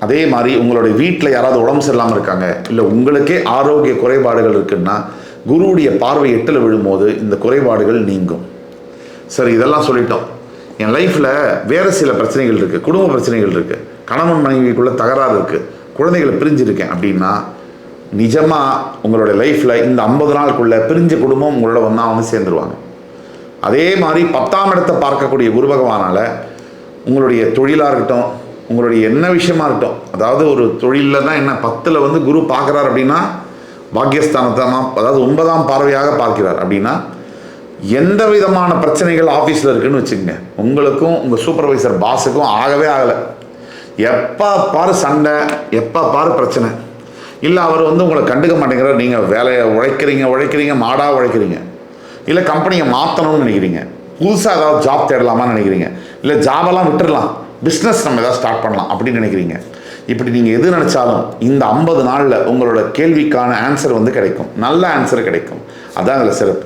அதே மாதிரி உங்களுடைய வீட்டில் யாராவது உடம்பு சரியில்லாமல் இருக்காங்க, இல்லை உங்களுக்கே ஆரோக்கிய குறைபாடுகள் இருக்குன்னா குருவுடைய பார்வை 8ல் விழும்போது இந்த குறைபாடுகள் நீங்கும். சரி, இதெல்லாம் சொல்லிட்டோம். என் லைஃப்பில் வேறு சில பிரச்சனைகள் இருக்குது, குடும்ப பிரச்சனைகள் இருக்குது, கணவன் மனைவிக்குள்ளே தகராறு இருக்குது, குழந்தைகளை பிரிஞ்சிருக்கேன் அப்படின்னா நிஜமாக உங்களுடைய லைஃப்பில் இந்த 50 நாளுக்குள்ளே பிரிஞ்ச குடும்பம் உங்களோட வந்து சேர்ந்துருவாங்க. அதே மாதிரி 10ஆம் இடத்தை பார்க்கக்கூடிய குரு பகவானால் உங்களுடைய தொழிலாக இருக்கட்டும், உங்களுடைய என்ன விஷயமா இருக்கட்டும், அதாவது ஒரு தொழிலில் தான் என்ன 10ல் வந்து குரு பார்க்குறார் அப்படின்னா பாக்கியஸ்தானத்தை, அதாவது 9ஆம் பார்வையாக பார்க்கிறார் அப்படின்னா எந்த விதமான பிரச்சனைகள் ஆஃபீஸில் இருக்குதுன்னு வச்சுக்கோங்க, உங்களுக்கும் உங்கள் சூப்பர்வைசர் பாஸுக்கும் ஆகவே ஆகலை. எப்போ பாரு சண்டை, எப்போ பாரு பிரச்சனை. இல்லை அவர் வந்து உங்களை கண்டுக்க மாட்டேங்கிறார், நீங்கள் வேலையை உழைக்கிறீங்க மாடாக உழைக்கிறீங்க, இல்லை கம்பெனியை மாற்றணும்னு நினைக்கிறீங்க, புதுசாக ஏதாவது ஜாப் தேடலாமான்னு நினைக்கிறீங்க, இல்லை ஜாபெல்லாம் விட்டுடலாம், பிஸ்னஸ் நம்ம ஏதாவது ஸ்டார்ட் பண்ணலாம் அப்படின்னு நினைக்கிறீங்க. இப்படி நீங்கள் எது நினச்சாலும் இந்த 50 நாளில் உங்களோட கேள்விக்கான ஆன்சர் வந்து கிடைக்கும், நல்ல ஆன்சர் கிடைக்கும். அதான் அதில் சிறப்பு.